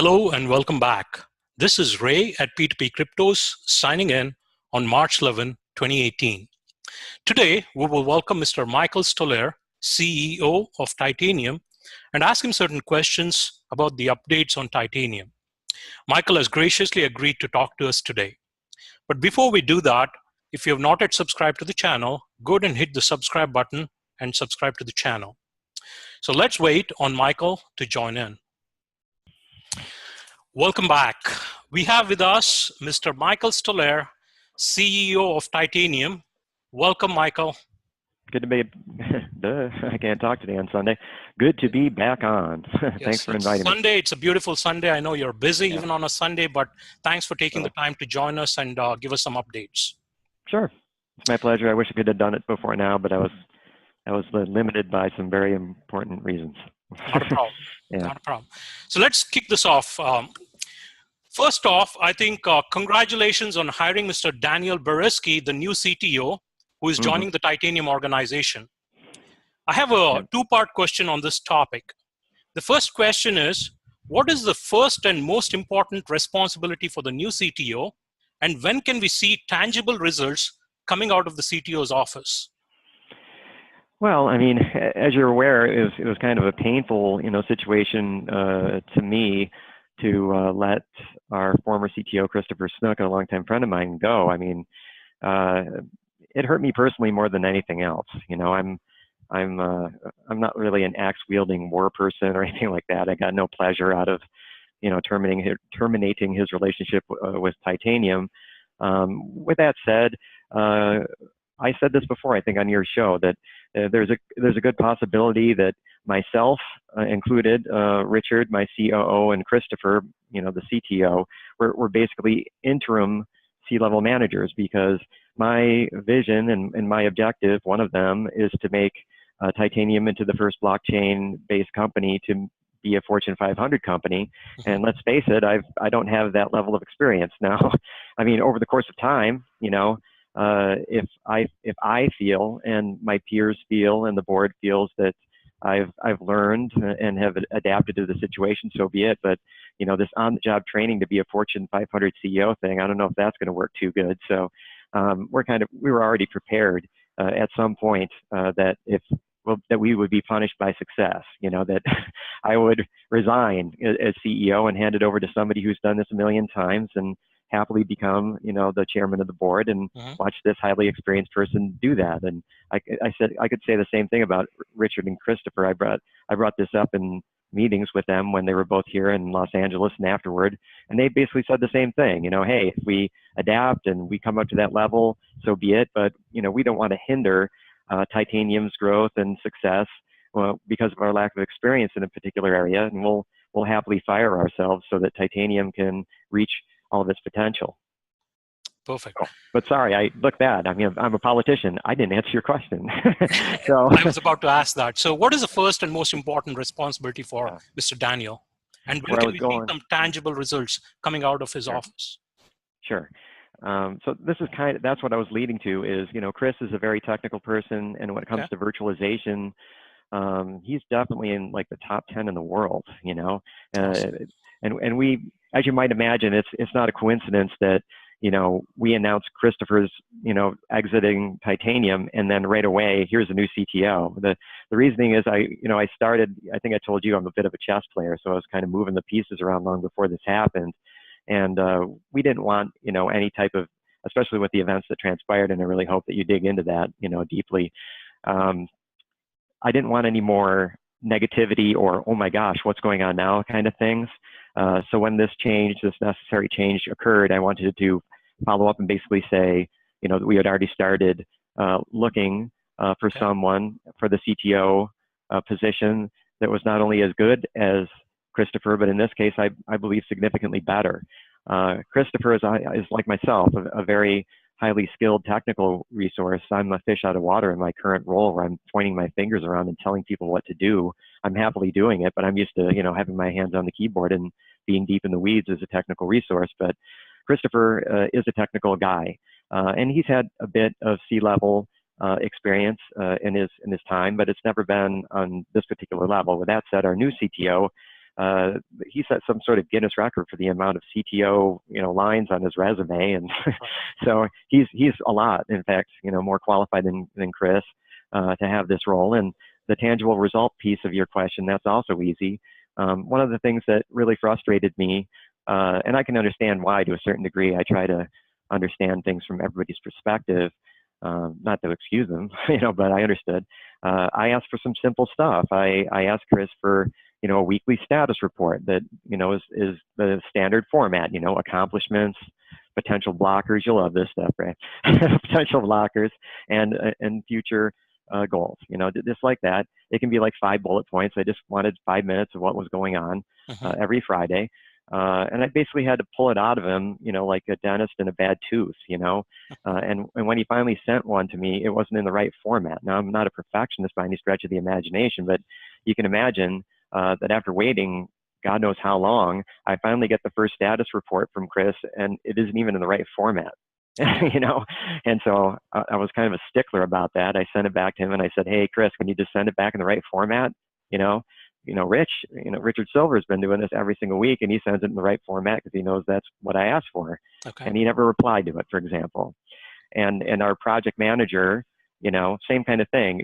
Hello and welcome back. This is Ray at P2P Cryptos signing in on March 11, 2018. Today, we will welcome Mr. Michael STOLLAIRE, CEO of Titanium, and ask him certain questions about the updates on Titanium. Michael has graciously agreed to talk to us today. But before we do that, if you have not yet subscribed to the channel, go ahead and hit the subscribe button and subscribe to the channel. So let's wait on Michael to join in. Welcome back. We have with us Mr. Michael STOLLAIRE, CEO of Titanium. Welcome, Michael. Good to be, I can't talk today on Sunday. Good to be back on. Yes, thanks for inviting me. Sunday, it's a beautiful Sunday. I know you're busy even on a Sunday, but thanks for taking the time to join us and give us some updates. Sure, it's my pleasure. I wish I could have done it before now, but I was limited by some very important reasons. Not a problem. Not a problem. So let's kick this off. First off, I think congratulations on hiring Mr. Daniel Beresky, the new CTO, who is joining the Titanium organization. I have a two-part question on this topic. The first question is, what is the first and most important responsibility for the new CTO, and when can we see tangible results coming out of the CTO's office? Well, I mean, as you're aware, it was kind of a painful, situation to me to let our former CTO, Christopher Snook, a longtime friend of mine, go. I mean, it hurt me personally more than anything else. I'm not really an axe-wielding war person or anything like that. I got no pleasure out of, terminating his relationship with Titanium. With that said, I said this before, I think, on your show, that there's a good possibility that myself included, Richard, my COO, and Christopher, the CTO, we're basically interim C-level managers, because my vision and my objective, one of them, is to make Titanium into the first blockchain-based company to be a Fortune 500 company. And let's face it, I don't have that level of experience now. I mean, over the course of time, if I feel and my peers feel and the board feels that I've learned and have adapted to the situation, so be it. But this on-the-job training to be a Fortune 500 CEO thing, I don't know if that's going to work too good. So we were already prepared at some point that we would be punished by success. That I would resign as CEO and hand it over to somebody who's done this a million times and happily become, the chairman of the board, and watch this highly experienced person do that. And I said I could say the same thing about Richard and Christopher. I brought this up in meetings with them when they were both here in Los Angeles and afterward, and they basically said the same thing. Hey, if we adapt and we come up to that level, so be it. But we don't want to hinder Titanium's growth and success because of our lack of experience in a particular area, and we'll happily fire ourselves so that Titanium can reach all of its potential. Perfect. But sorry, I look bad. I mean, I'm a politician. I didn't answer your question. So I was about to ask that. So what is the first and most important responsibility for Mr. Daniel? And when can we see some tangible results coming out of his office? Sure. So this is that's what I was leading to is, Chris is a very technical person. And when it comes to virtualization, he's definitely in like the top 10 in the world, and we, as you might imagine, it's not a coincidence that, we announced Christopher's, exiting Titanium, and then right away, here's a new CTO. The reasoning is I started, I think I told you I'm a bit of a chess player, so I was kind of moving the pieces around long before this happened. And we didn't want, any type of, especially with the events that transpired, and I really hope that you dig into that, deeply. I didn't want any more negativity or, oh my gosh, what's going on now kind of things. So when this necessary change occurred, I wanted to follow up and basically say, that we had already started looking for someone for the CTO position that was not only as good as Christopher, but in this case, I believe significantly better. Christopher is like myself, a very highly skilled technical resource. I'm a fish out of water in my current role, where I'm pointing my fingers around and telling people what to do. I'm happily doing it, but I'm used to, having my hands on the keyboard and being deep in the weeds as a technical resource. But Christopher is a technical guy, and he's had a bit of C-level experience in his time, but it's never been on this particular level. With that said, our new CTO he set some sort of Guinness record for the amount of CTO, lines on his resume. And so he's a lot, in fact, more qualified than Chris to have this role. And the tangible result piece of your question, that's also easy. One of the things that really frustrated me, and I can understand why to a certain degree, I try to understand things from everybody's perspective, not to excuse them, but I understood. I asked for some simple stuff. I asked Chris for, a weekly status report that, is the standard format, accomplishments, potential blockers. You'll love this stuff, right? Potential blockers and future goals, just like that. It can be like 5 bullet points. I just wanted 5 minutes of what was going on every Friday. And I basically had to pull it out of him, like a dentist in a bad tooth, and when he finally sent one to me, it wasn't in the right format. Now, I'm not a perfectionist by any stretch of the imagination, but you can imagine that after waiting God knows how long, I finally get the first status report from Chris, and it isn't even in the right format. And so I was kind of a stickler about that. I sent it back to him and I said, hey, Chris, can you just send it back in the right format? Richard Silver's been doing this every single week, and he sends it in the right format because he knows that's what I asked for. Okay. And he never replied to it, for example. And our project manager, same kind of thing.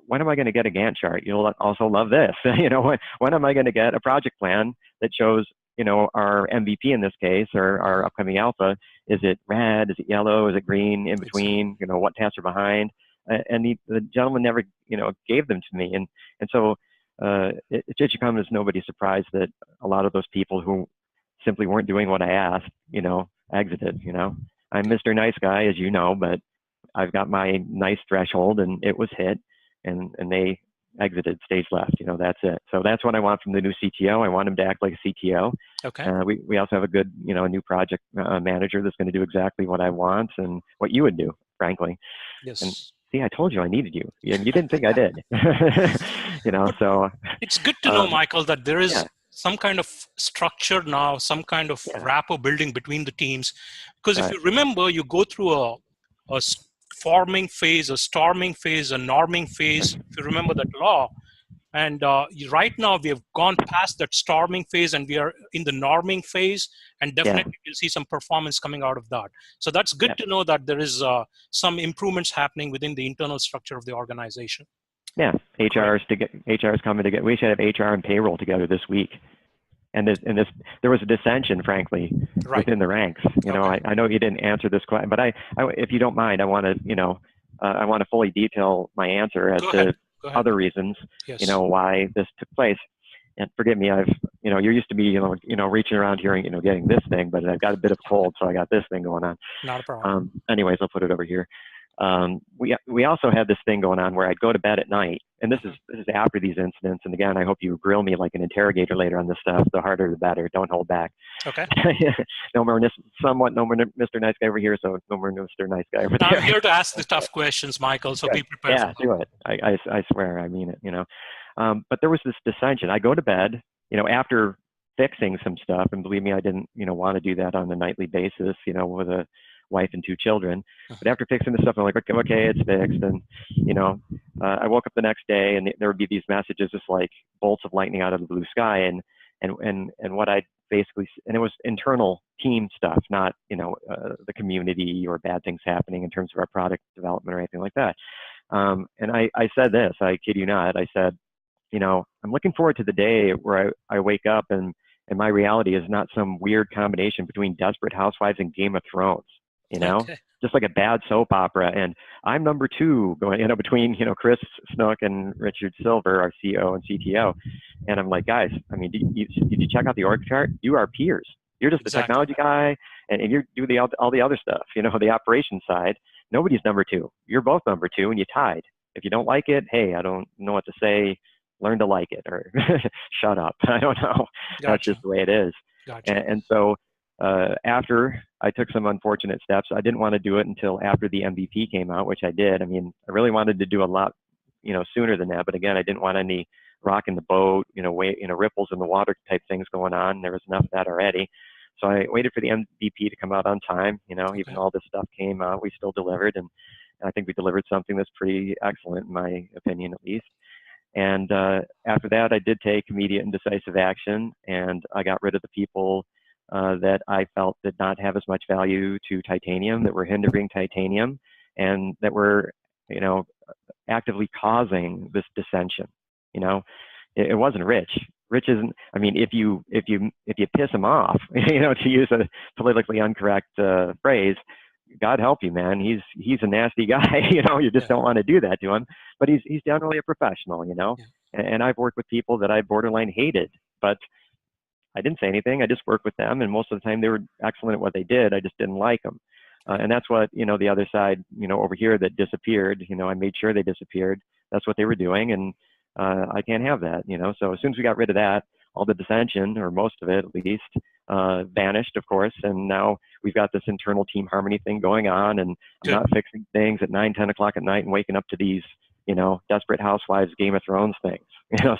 When am I going to get a Gantt chart? You'll also love this. When am I going to get a project plan that shows, our MVP in this case, or our upcoming alpha? Is it red? Is it yellow? Is it green? In between? What tasks are behind? And the gentleman never, gave them to me. And so it should come as nobody's surprise that a lot of those people who simply weren't doing what I asked, exited. I'm Mr. Nice Guy, as you know, but I've got my nice threshold, and it was hit, and they exited, stage left. That's it. So that's what I want from the new CTO. I want him to act like a CTO. Okay. We also have a good, new project manager that's going to do exactly what I want and what you would do, frankly. Yes. And see, I told you I needed you, and you didn't think I did. So it's good to know, Michael, that there is some kind of structure now, some kind of rapport building between the teams. Because if you remember, you go through a forming phase, a storming phase, a norming phase, if you remember that law. And right now we have gone past that storming phase and we are in the norming phase, and definitely you'll see some performance coming out of that. So that's good to know that there is some improvements happening within the internal structure of the organization. Yeah, HR's coming together. We should have HR and payroll together this week. And there was a dissension, frankly, within the ranks. I know you didn't answer this question, but I if you don't mind, I want to, I want to fully detail my answer as to other reasons, why this took place. And forgive me, you're used to me, reaching around here and, getting this thing, but I've got a bit of cold, so I got this thing going on. Not a problem. Anyways, I'll put it over here. We also had this thing going on where I'd go to bed at night, and this is after these incidents. And again, I hope you grill me like an interrogator later on this stuff. The harder, the better. Don't hold back. Okay. No more Mr. Nice Guy over here, so no more Mr. Nice Guy over there. I'm here to ask the tough questions, Michael. So be prepared. Yeah, do it. I swear, I mean it. But there was this dissension. I go to bed, after fixing some stuff, and believe me, I didn't, want to do that on a nightly basis, with a wife and 2 children. But after fixing the stuff, I'm like, okay, it's fixed. And, I woke up the next day and there would be these messages, just like bolts of lightning out of the blue sky. And what I basically, and it was internal team stuff, not, the community or bad things happening in terms of our product development or anything like that. And I said this, I kid you not, I said, I'm looking forward to the day where I wake up and my reality is not some weird combination between Desperate Housewives and Game of Thrones. Just like a bad soap opera. And I'm number 2 going, between, Chris Snook and Richard Silver, our CEO and CTO. And I'm like, guys, I mean, did you check out the org chart? You are peers. You're just the technology guy, and you do all the other stuff, the operations side. Nobody's number 2. You're both number 2, and you tied. If you don't like it, hey, I don't know what to say. Learn to like it, or shut up. I don't know. Gotcha. That's just the way it is. Gotcha. And so, after I took some unfortunate steps, I didn't want to do it until after the MVP came out, which I did. I mean, I really wanted to do a lot, sooner than that. But again, I didn't want any rock in the boat, ripples in the water type things going on. There was enough of that already. So I waited for the MVP to come out on time. Even all this stuff came out, we still delivered. And I think we delivered something that's pretty excellent, in my opinion, at least. And after that, I did take immediate and decisive action, and I got rid of the people that I felt did not have as much value to titanium, that were hindering titanium, and that were, actively causing this dissension. It wasn't Rich. Rich isn't. I mean, if you piss him off, to use a politically incorrect phrase, God help you, man. He's a nasty guy. You just don't want to do that to him. But he's generally a professional. Yeah. And I've worked with people that I borderline hated, but I didn't say anything. I just worked with them, and most of the time they were excellent at what they did. I just didn't like them. And that's what, the other side, over here that disappeared, I made sure they disappeared. That's what they were doing. And I can't have that, So as soon as we got rid of that, all the dissension, or most of it at least, vanished, of course. And now we've got this internal team harmony thing going on, and I'm not fixing things at 9, 10 o'clock at night and waking up to these, Desperate Housewives, Game of Thrones things,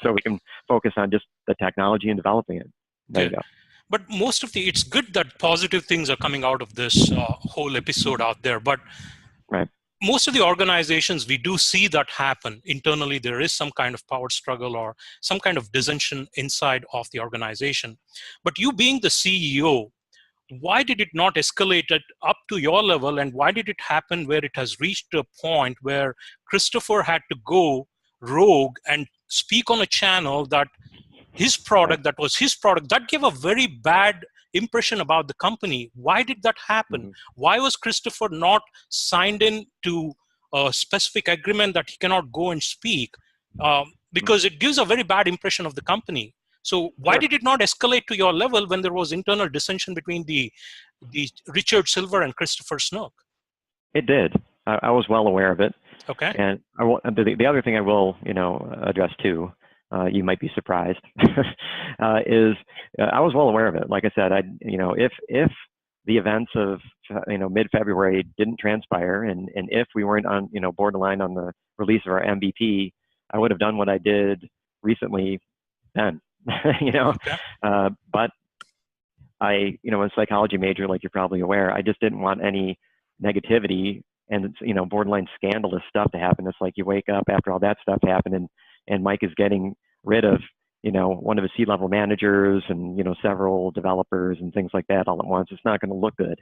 so we can focus on just the technology and developing it. There you go. But it's good that positive things are coming out of this whole episode out there. But most of the organizations, we do see that happen internally. There is some kind of power struggle or some kind of dissension inside of the organization. But you being the CEO, why did it not escalate it up to your level? And why did it happen where it has reached a point where Christopher had to go rogue and speak on a channel that his product, that gave a very bad impression about the company? Why did that happen? Why was Christopher not signed in to a specific agreement that he cannot go and speak? Because it gives a very bad impression of the company. So why did it not escalate to your level when there was internal dissension between the Richard Silver and Christopher Snook? It did. I was well aware of it. Okay. And the other thing I will, address too, you might be surprised, is I was well aware of it. Like I said, if the events of mid-February didn't transpire, and if we weren't on borderline on the release of our MVP, I would have done what I did recently then. But I, a psychology major, like you're probably aware, I just didn't want any negativity and borderline scandalous stuff to happen. It's like you wake up after all that stuff happened, and Mike is getting rid of one of his C-level managers and several developers and things like that all at once. It's not going to look good.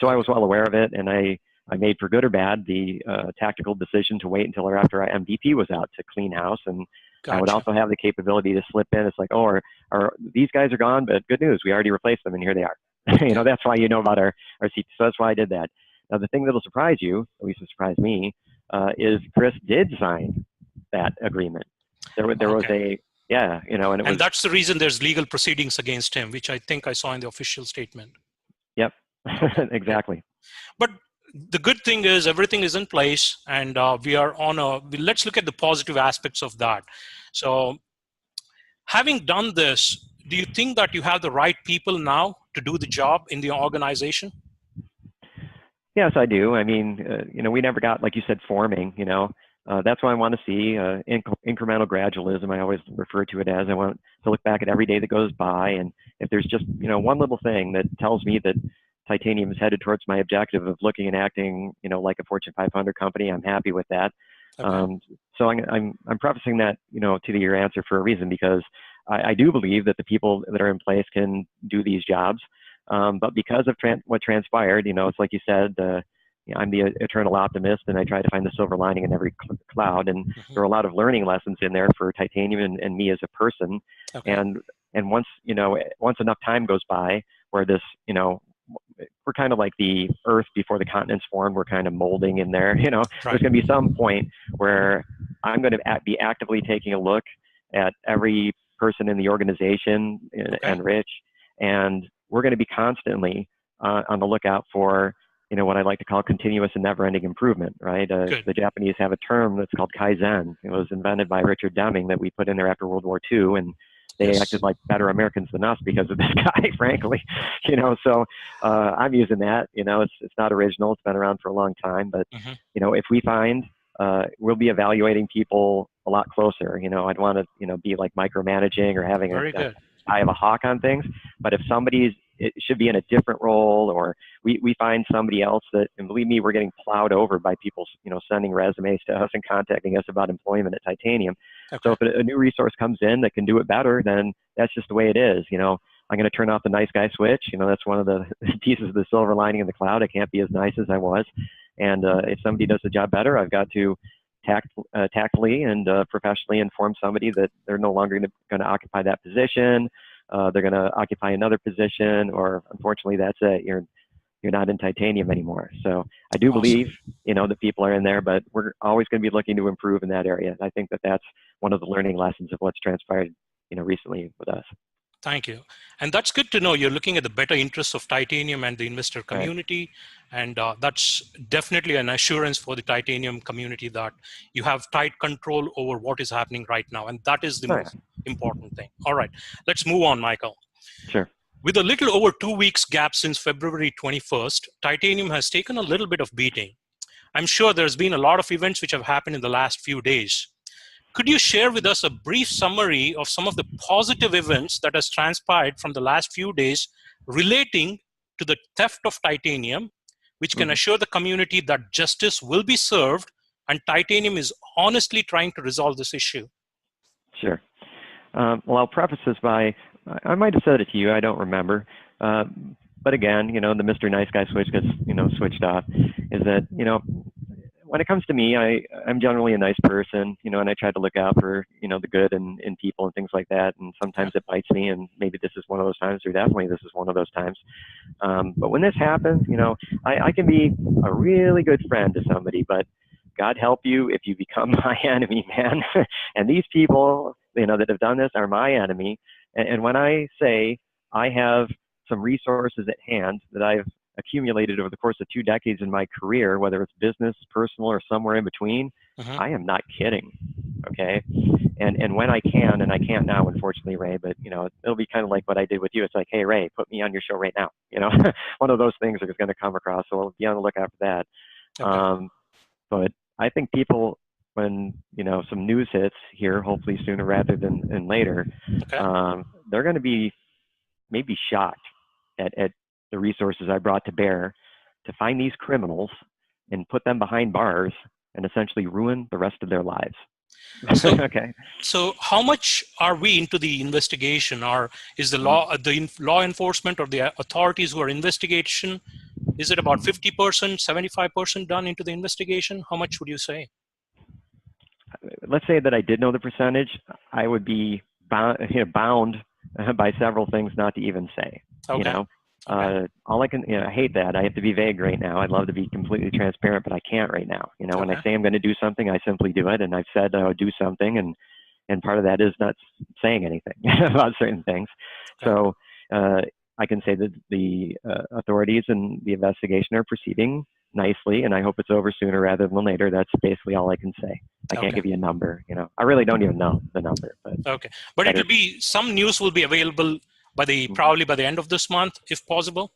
So I was well aware of it, and I made, for good or bad, the tactical decision to wait until after our MVP was out to clean house. And I would also have the capability to slip in. It's like, oh, these guys are gone, but good news, we already replaced them, and here they are. That's why about our seat. So that's why I did that. Now, the thing that'll surprise you, at least it surprised me, is Chris did sign that agreement. There was and that's the reason there's legal proceedings against him, which I think I saw in the official statement. Yep, exactly. But the good thing is everything is in place, and we are let's look at the positive aspects of that. So having done this, do you think that you have the right people now to do the job in the organization? Yes, I do. I mean, we never got, like you said, forming, that's what I want to see, incremental gradualism. I always refer to it as. I want to look back at every day that goes by, and if there's just, one little thing that tells me that titanium is headed towards my objective of looking and acting, like a Fortune 500 company, I'm happy with that. Okay. So I'm prefacing that, to your answer for a reason, because I do believe that the people that are in place can do these jobs. But because of what transpired, it's like you said, I'm the eternal optimist, and I try to find the silver lining in every cloud. And there are a lot of learning lessons in there for titanium and me as a person. Okay. And once enough time goes by where this, we're kind of like the Earth before the continents formed. We're kind of molding in there. There's going to be some point where I'm going to be actively taking a look at every person in the organization and Rich, and we're going to be constantly on the lookout for what I like to call continuous and never-ending improvement, right? The Japanese have a term that's called Kaizen. It was invented by Richard Deming that we put in there after World War II, and they acted like better Americans than us because of this guy, frankly. So I'm using that. It's not original. It's been around for a long time, but if we find we'll be evaluating people a lot closer. I'd want to be like micromanaging or having a eye of a hawk on things. But if it should be in a different role, or we find somebody else that, and believe me, we're getting plowed over by people, sending resumes to us and contacting us about employment at Titanium. So Okay. if a new resource comes in that can do it better, then that's just the way it is. I'm going to turn off the nice guy switch. That's one of the pieces of the silver lining in the cloud. I can't be as nice as I was. And if somebody does the job better, I've got to tactfully and professionally inform somebody that they're no longer going to occupy that position. They're going to occupy another position, or unfortunately, that's it. You're not in titanium anymore. So I do Awesome. believe, that people are in there, but we're always going to be looking to improve in that area. I think that that's one of the learning lessons of what's transpired, recently with us. Thank you. And that's good to know. You're looking at the better interests of titanium and the investor community. Right. And that's definitely an assurance for the titanium community that you have tight control over what is happening right now. And that is the most important thing. All right, let's move on, Michael. Sure. With a little over 2 weeks gap since February 21st, titanium has taken a little bit of beating. I'm sure there's been a lot of events which have happened in the last few days. Could you share with us a brief summary of some of the positive events that has transpired from the last few days relating to the theft of titanium, which can assure the community that justice will be served and titanium is honestly trying to resolve this issue? Sure. Well, I'll preface this by, I might have said it to you, I don't remember. But again, the Mr. Nice Guy switch gets, switched off, is that, when it comes to me, I'm generally a nice person, and I try to look out for, the good in people and things like that. And sometimes it bites me, and maybe this is one of those times, or definitely this is one of those times. But when this happens, I can be a really good friend to somebody, but God help you if you become my enemy, man. And these people, that have done this are my enemy. And when I say I have some resources at hand that I've accumulated over the course of 2 decades in my career, whether it's business, personal, or somewhere in between, I am not kidding. Okay. And when I can, and I can't now, unfortunately, Ray, but it'll be kind of like what I did with you. It's like, hey, Ray, put me on your show right now. One of those things are going to come across. So I'll be on the lookout for that. Okay. But I think people, when some news hits here, hopefully sooner rather than later, they're going to be maybe shocked at the resources I brought to bear to find these criminals and put them behind bars and essentially ruin the rest of their lives. So, okay. So how much are we into the investigation, or is the law enforcement or the authorities who are investigation, is it about 50%, 75% done into the investigation? How much would you say? Let's say that I did know the percentage. I would be bound by several things not to even say. Okay. All I can, I hate that. I have to be vague right now. I'd love to be completely transparent, but I can't right now. When I say I'm going to do something, I simply do it. And I've said I would do something, and part of that is not saying anything about certain things. So I can say that the authorities and the investigation are proceeding nicely, and I hope it's over sooner rather than later. That's basically all I can say. I can't give you a number. I really don't even know the number. But but it'll be, some news will be available by probably by the end of this month, if possible.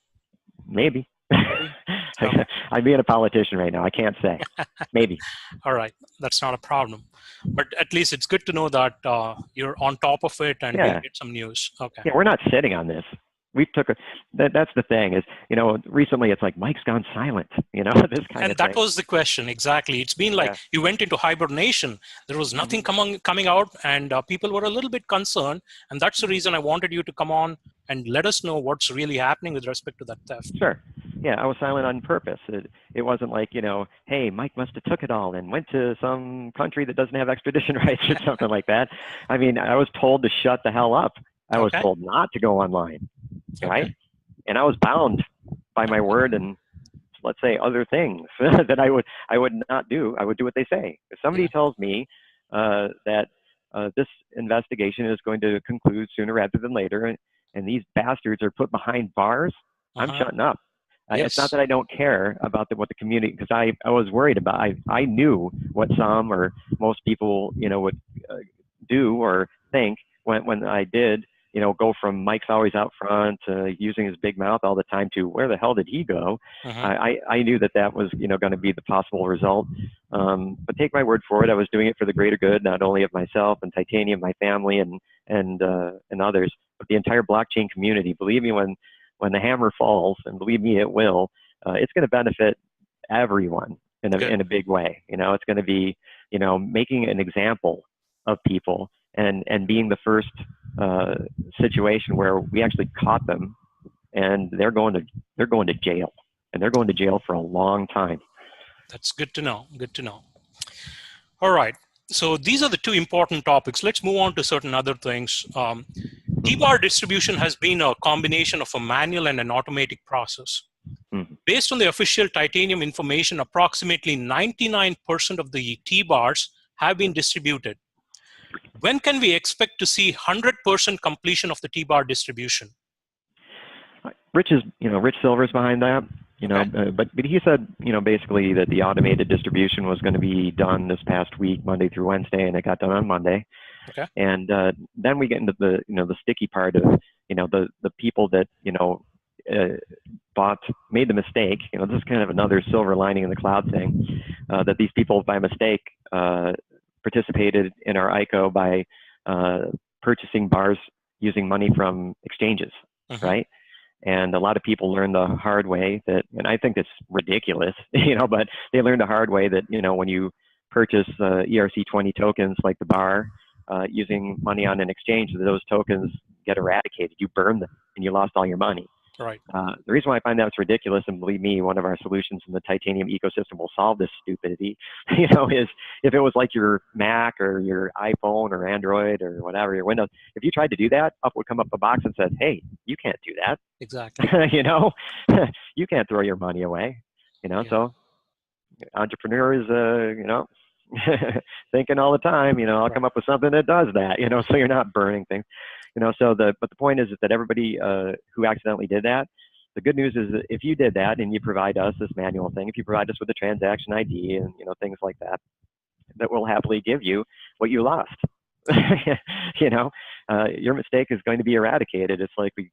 Maybe. I'm being a politician right now. I can't say. Maybe. All right, that's not a problem. But at least it's good to know that you're on top of it and we'll get some news. Okay. Yeah, we're not sitting on this. We took that's the thing is, recently it's like Mike's gone silent, this kind of thing. And that was the question, exactly. It's been like you went into hibernation. There was nothing coming out, and people were a little bit concerned. And that's the reason I wanted you to come on and let us know what's really happening with respect to that theft. Sure. Yeah, I was silent on purpose. It wasn't like, hey, Mike must have took it all and went to some country that doesn't have extradition rights or something like that. I mean, I was told to shut the hell up. I was told not to go online. Right? And I was bound by my word and, let's say, other things that I would not do. I would do what they say. If somebody tells me that this investigation is going to conclude sooner rather than later, and these bastards are put behind bars, I'm shutting up. It's not that I don't care about what the community, because I was worried about, I knew what some or most people, would do or think when I did, go from Mike's always out front, using his big mouth all the time, to where the hell did he go? I knew that was, going to be the possible result. But take my word for it, I was doing it for the greater good, not only of myself and Titanium, my family, and others, but the entire blockchain community. Believe me, when the hammer falls, and believe me, it will, it's going to benefit everyone in a big way. It's going to be, making an example of people, and being the first situation where we actually caught them, and they're going to jail, and they're going to jail for a long time. That's good to know. Good to know. All right. So these are the two important topics. Let's move on to certain other things. T-bar distribution has been a combination of a manual and an automatic process. Based on the official titanium information, approximately 99% of the T-bars have been distributed. When can we expect to see 100% completion of the T-bar distribution? Rich Silver's behind that, okay. But he said, basically that the automated distribution was going to be done this past week, Monday through Wednesday, and it got done on Monday. Okay. And then we get into the, the sticky part of, the people that, made the mistake. This is kind of another silver lining in the cloud thing, that these people by mistake participated in our ICO by purchasing bars using money from exchanges, right? And a lot of people learned the hard way that, and I think it's ridiculous, but they learned the hard way that, when you purchase ERC20 tokens like the bar using money on an exchange, those tokens get eradicated. You burn them and you lost all your money. Right. The reason why I find that's ridiculous, and believe me, one of our solutions in the titanium ecosystem will solve this stupidity, is if it was like your Mac or your iPhone or Android or whatever, your Windows, if you tried to do that, up would come up a box and said, hey, you can't do that. Exactly. You can't throw your money away, Yeah. So entrepreneurs, thinking all the time, I'll come up with something that does that, so you're not burning things. But the point is that everybody who accidentally did that, the good news is that if you did that and you provide us this manual thing, if you provide us with a transaction ID and things like that, that will happily give you what you lost. Your mistake is going to be eradicated. It's like we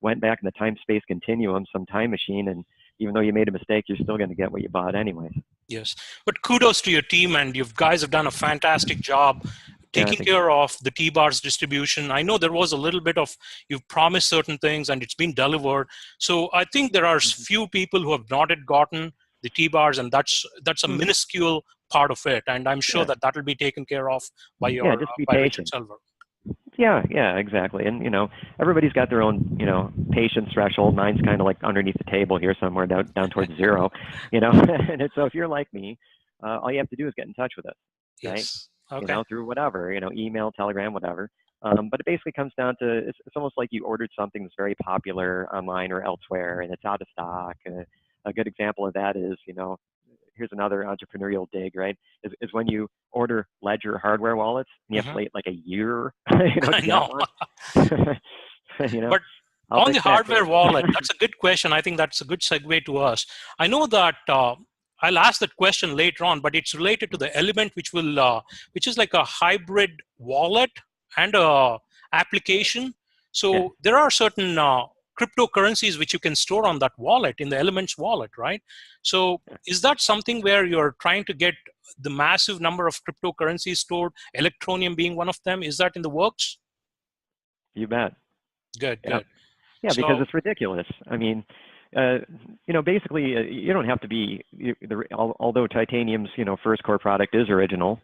went back in the time-space continuum, some time machine, and even though you made a mistake, you're still going to get what you bought anyways. Yes, but kudos to your team, and you guys have done a fantastic job taking care of the T-bars distribution. I know there was a little bit of, you've promised certain things and it's been delivered. So I think there are few people who have not yet gotten the T-bars, and that's a minuscule part of it. And I'm sure that will be taken care of by your by Richard Silver. Yeah, exactly. And, everybody's got their own, patience threshold. Mine's kind of like underneath the table here somewhere down towards zero, and so if you're like me, all you have to do is get in touch with us, right? Yes. Okay. Through whatever, email, Telegram, whatever. But it basically comes down to, it's almost like you ordered something that's very popular online or elsewhere and it's out of stock. A good example of that is, here's another entrepreneurial dig, right? Is when you order Ledger hardware wallets and you have to wait like a year. I know. But on the hardware wallet, that's a good question. I think that's a good segue to us. I know that I'll ask that question later on, but it's related to the element which is like a hybrid wallet and a application. So there are certain cryptocurrencies which you can store on that wallet, in the Elements wallet, right? So is that something where you're trying to get the massive number of cryptocurrencies stored, Electronium being one of them? Is that in the works? You bet. Good. Yeah, because it's ridiculous. I mean, basically, you don't have to be, although Titanium's, first core product is original,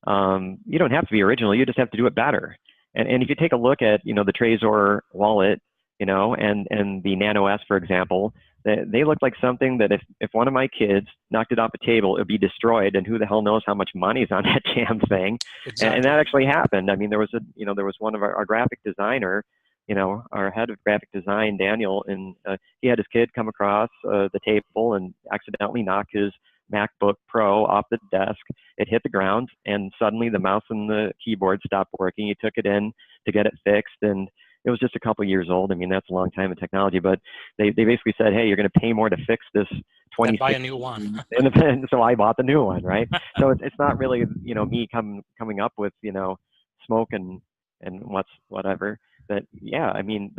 you don't have to be original. You just have to do it better. And if you take a look at, the Trezor wallet, and the Nano S, for example, they look like something that if one of my kids knocked it off a table, it would be destroyed. And who the hell knows how much money's on that damn thing? Exactly. And that actually happened. I mean, there was one of our graphic designer, our head of graphic design, Daniel, and he had his kid come across the table and accidentally knock his MacBook Pro off the desk. It hit the ground, and suddenly the mouse and the keyboard stopped working. He took it in to get it fixed, and it was just a couple years old. I mean, that's a long time in technology, but they basically said, hey, you're going to pay more to fix this 20. Buy a new one. And so I bought the new one, right? So it's not really, me coming up with, smoke and whatever. But yeah, I mean,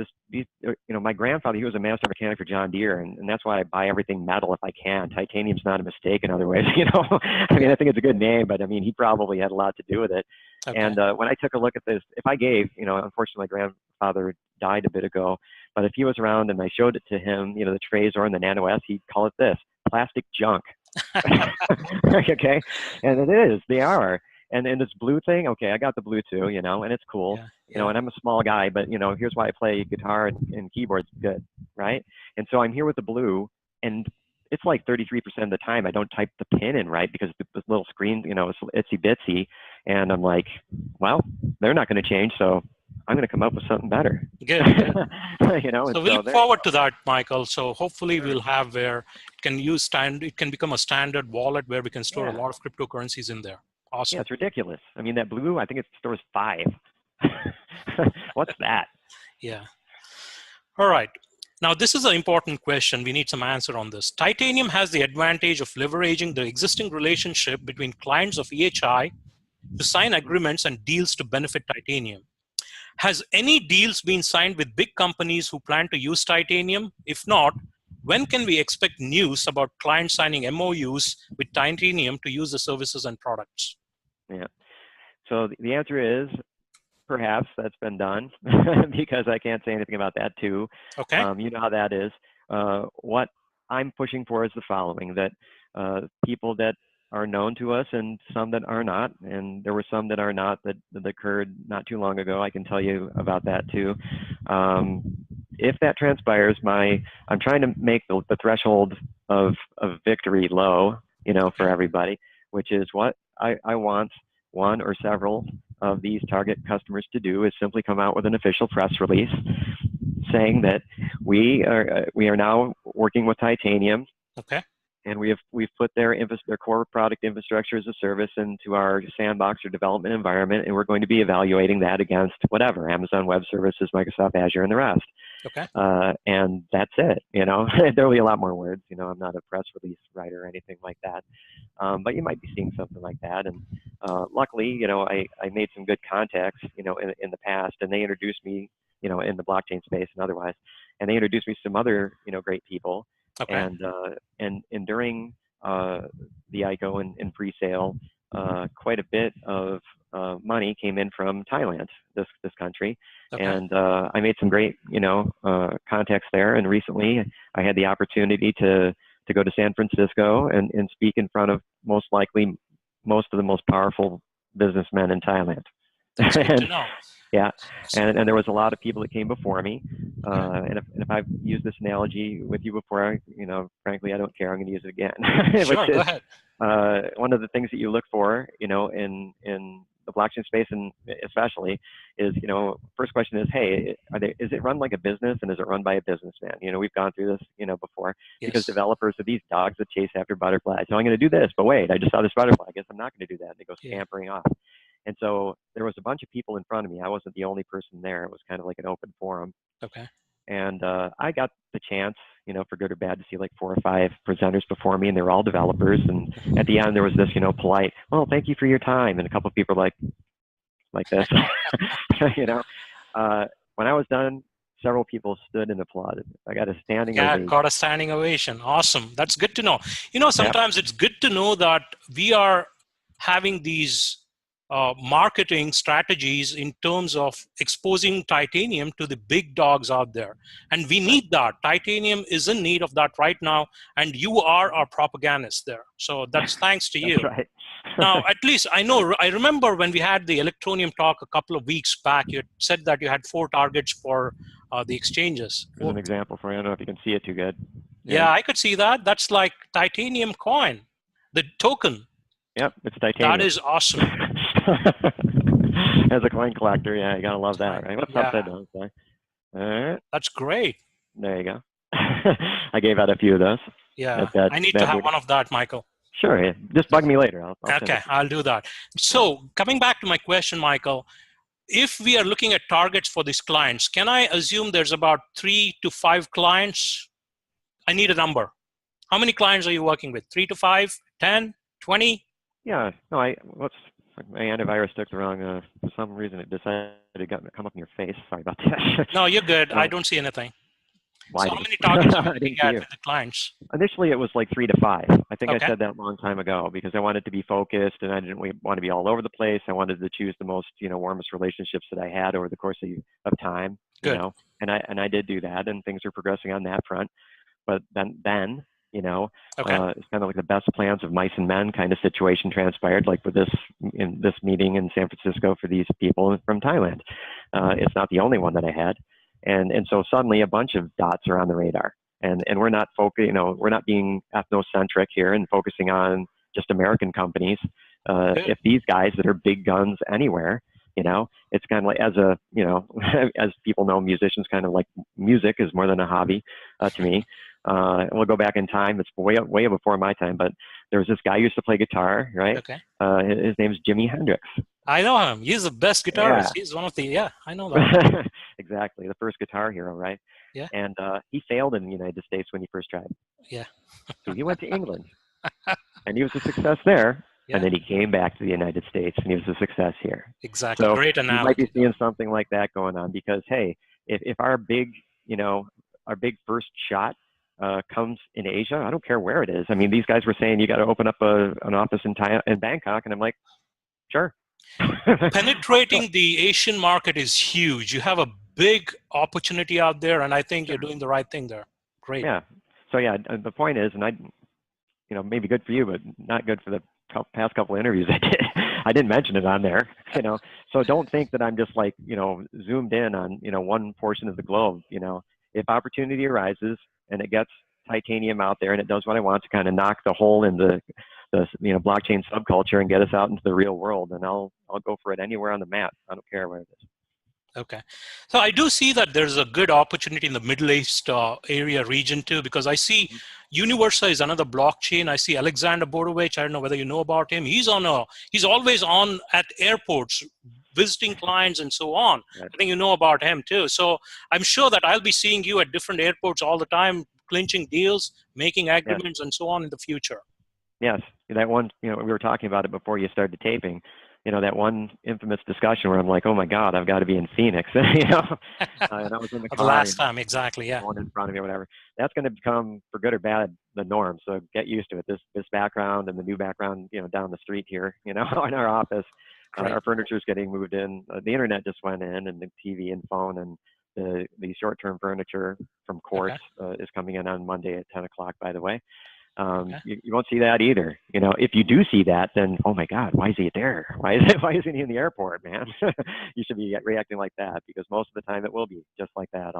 my grandfather, he was a master mechanic for John Deere, and that's why I buy everything metal if I can. Titanium's not a mistake in other ways, I mean, I think it's a good name, but I mean, he probably had a lot to do with it. Okay. And when I took a look at this, if I gave, unfortunately, my grandfather died a bit ago, but if he was around and I showed it to him, the Trezor and the Nano S, he'd call it this: plastic junk. Okay, and it is. They are. and this blue thing, okay, I got the blue too, you know, and it's cool, Yeah. you know, and I'm a small guy, but you know, here's why I play guitar and keyboards good, right? And so I'm here with the blue, and it's like 33% of the time I don't type the pin in right because the little screen, you know, it's itsy bitsy, and I'm like, well, they're not going to change, so I'm going to come up with something better. Good. You know, So we look forward to that, Michael. So hopefully we'll have where it can it can become a standard wallet where we can store a lot of cryptocurrencies in there. Awesome. Yeah, it's ridiculous. I mean, that blue, I think it stores 5. What's that? Yeah. All right. Now, this is an important question. We need some answer on this. Titanium has the advantage of leveraging the existing relationship between clients of EHI to sign agreements and deals to benefit Titanium. Has any deals been signed with big companies who plan to use Titanium? If not, when can we expect news about clients signing MOUs with Titanium to use the services and products? Yeah. So the answer is, perhaps that's been done because I can't say anything about that too. Okay. You know how that is. What I'm pushing for is the following, that people that are known to us and some that are not, and there were some that are not that occurred not too long ago. I can tell you about that too. If that transpires, I'm trying to make the threshold of victory low, you know, for everybody, which is what I want one or several of these target customers to do is simply come out with an official press release saying that we are now working with Titanium. Okay. And we've put their core product infrastructure as a service into our sandbox or development environment, and we're going to be evaluating that against whatever, Amazon Web Services, Microsoft Azure, and the rest. Okay. And that's it. You know, there'll be a lot more words. You know, I'm not a press release writer or anything like that, but you might be seeing something like that. And luckily, you know, I made some good contacts, you know, in the past, and they introduced me, you know, in the blockchain space and otherwise, and they introduced me to some other, you know, great people. Okay. And during the ICO and pre-sale, quite a bit of money came in from Thailand, this country, okay. And I made some great, you know, contacts there. And recently, I had the opportunity to go to San Francisco and speak in front of most likely most of the most powerful businessmen in Thailand. That's good to know. Yeah, and there was a lot of people that came before me, and if I've used this analogy with you before, you know, frankly, I don't care. I'm going to use it again. Sure, go ahead. One of the things that you look for, you know, in the blockchain space, and especially, is, you know, first question is, hey, is it run like a business, and is it run by a businessman? You know, we've gone through this, you know, before, yes. Because developers are these dogs that chase after butterflies. So I'm going to do this, but wait, I just saw this butterfly. I guess I'm not going to do that. And it goes scampering off. And so there was a bunch of people in front of me. I wasn't the only person there. It was kind of like an open forum. Okay. And I got the chance, you know, for good or bad, to see like 4 or 5 presenters before me, and they were all developers. And at the end, there was this, you know, polite, "Well, thank you for your time." And a couple of people were like this, you know. When I was done, several people stood and applauded. I got a standing ovation. Yeah, got a standing ovation. Awesome. That's good to know. You know, sometimes it's good to know that we are having these marketing strategies in terms of exposing Titanium to the big dogs out there. And we need that. Titanium is in need of that right now, and you are our propagandist there. So that's thanks to you. That's right. Now, at least I remember when we had the Electronium talk a couple of weeks back, you had said that you had 4 targets for the exchanges. Here's an example for you. I don't know if you can see it too good. Yeah, I could see that. That's like Titanium coin, the token. Yep, it's Titanium. That is awesome. As a coin collector, yeah, you gotta love that, right? What's upside down? All right. That's great. There you go. I gave out a few of those. Yeah, I need to have one of that, Michael. Sure, yeah. Just bug me later. I'll do that. So coming back to my question, Michael, if we are looking at targets for these clients, can I assume there's about 3 to 5 clients? I need a number. How many clients are you working with? 3 to 5, 10, 20? Yeah, no, my antivirus took the wrong, for some reason it decided to come up in your face. Sorry about that. No, you're good. I don't see anything. So how many targets are you looking at with the clients? Initially, it was like 3 to 5. I think I said that a long time ago because I wanted to be focused and I didn't want to be all over the place. I wanted to choose the most, you know, warmest relationships that I had over the course of time. Good. You know, and I did do that, and things are progressing on that front. But then, you know. Okay. It's kind of like the best plans of mice and men kind of situation transpired, like with this meeting in San Francisco for these people from Thailand. It's not the only one that I had. And so suddenly a bunch of dots are on the radar. And we're not we're not being ethnocentric here and focusing on just American companies. If these guys that are big guns anywhere, you know, it's kind of like, as a, you know, as people know, musicians kind of like, music is more than a hobby to me. We'll go back in time. It's way before my time, but there was this guy who used to play guitar, right? Okay. His name's Jimi Hendrix. I know him. He's the best guitarist. Yeah. He's one of the, I know that. Exactly. The first guitar hero, right? Yeah. And he failed in the United States when he first tried. Yeah. So he went to England and he was a success there. Yeah. And then he came back to the United States and he was a success here. Exactly. So great analogy. You might be seeing something like that going on because, hey, if our big, you know, our big first shot comes in Asia, I don't care where it is. I mean, these guys were saying you got to open up an office in Bangkok, and I'm like, sure. Penetrating the Asian market is huge. You have a big opportunity out there, and I think you're doing the right thing there. Great. Yeah. So yeah, the point is, and you know, maybe good for you, but not good for the past couple of interviews I did. I didn't mention it on there, you know. So don't think that I'm just like, you know, zoomed in on, you know, one portion of the globe. You know, if opportunity arises and it gets titanium out there and it does what I want to kind of knock the hole in the you know, blockchain subculture and get us out into the real world, and I'll go for it anywhere on the map. I don't care where it is. Okay. So I do see that there's a good opportunity in the Middle East area region too, because I see Universa is another blockchain. I see Alexander Borovich. I don't know whether you know about him. He's always on at airports, visiting clients and so on. Right. I think you know about him too. So I'm sure that I'll be seeing you at different airports all the time, clinching deals, making agreements, and so on in the future. Yes, that one, you know, we were talking about it before you started taping, you know, that one infamous discussion where I'm like, oh my God, I've got to be in Phoenix, you know, and I was in the car. The last time, exactly, yeah. One in front of me or whatever. That's going to become, for good or bad, the norm. So get used to it. This background and the new background, you know, down the street here, you know, in our office, our furniture is getting moved in. The internet just went in, and the TV and phone, and the short-term furniture from Quartz is coming in on Monday at 10 o'clock, by the way. You won't see that either. You know, if you do see that, then, oh my God, why is he there? Why isn't he in the airport, man? You should be reacting like that, because most of the time it will be just like that.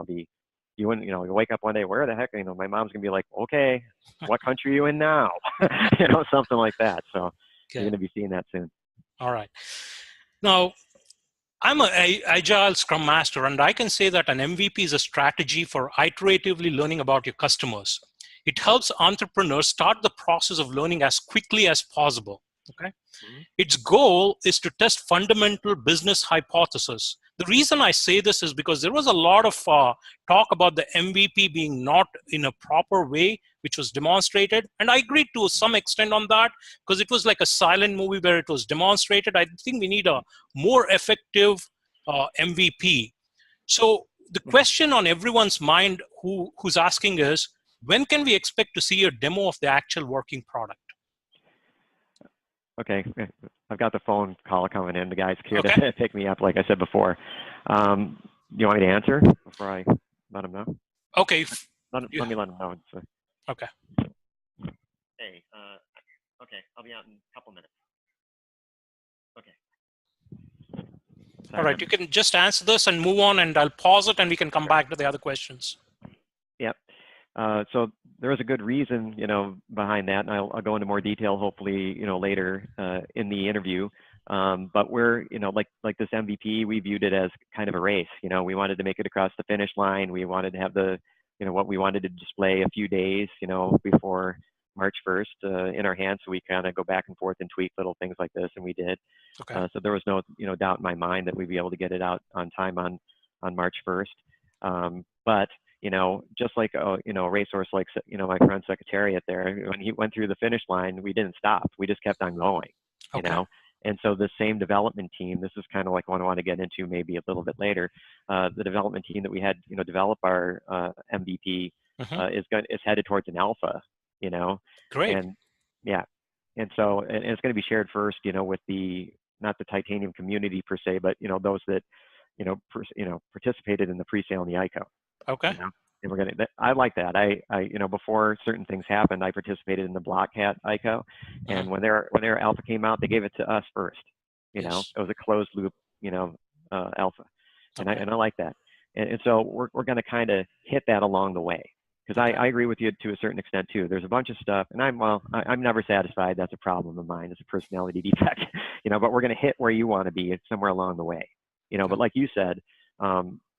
You wake up one day, where the heck, you know, my mom's gonna be like, okay, what country are you in now? You know, something like that. So you're gonna be seeing that soon. All right. Now, I'm an agile Scrum Master, and I can say that an MVP is a strategy for iteratively learning about your customers. It helps entrepreneurs start the process of learning as quickly as possible. Okay. Its goal is to test fundamental business hypotheses. The reason I say this is because there was a lot of talk about the MVP being not in a proper way, which was demonstrated. And I agreed to some extent on that, because it was like a silent movie where it was demonstrated. I think we need a more effective MVP. So the question on everyone's mind who's asking is, when can we expect to see a demo of the actual working product? Okay, I've got the phone call coming in. The guy's here to pick me up, like I said before. Do you want me to answer before I let him know? Okay. Let me let him know. Okay. Hey, okay, I'll be out in a couple minutes. Okay. All right, you can just answer this and move on, and I'll pause it, and we can come back to the other questions. Yep. So there was a good reason, you know, behind that, and I'll go into more detail hopefully, you know, later in the interview. But we're, you know, like this MVP, we viewed it as kind of a race. You know, we wanted to make it across the finish line. We wanted to have what we wanted to display a few days, you know, before March 1st in our hands, so we kind of go back and forth and tweak little things like this, and we did. Okay. So there was no, you know, doubt in my mind that we'd be able to get it out on time on March 1st. But you know, just like you know, a racehorse, like, you know, my friend Secretariat there, when he went through the finish line, we didn't stop. We just kept on going. You know. And so the same development team, this is kind of like what I want to get into maybe a little bit later. The development team that we had, you know, develop our MVP is headed towards an alpha. You know. Great. And yeah, and so and it's going to be shared first, you know, with not the titanium community per se, but you know, those that you know participated in the pre-sale and the ICO. Okay. You know? And we're gonna. I like that. Before certain things happened, I participated in the Block Hat ICO, and when their alpha came out, they gave it to us first. It was a closed loop, alpha, and I like that. And so we're going to kind of hit that along the way, because I agree with you to a certain extent too. There's a bunch of stuff, and I'm never satisfied. That's a problem of mine. It's a personality defect, But we're going to hit where you want to be. It's somewhere along the way, But like you said,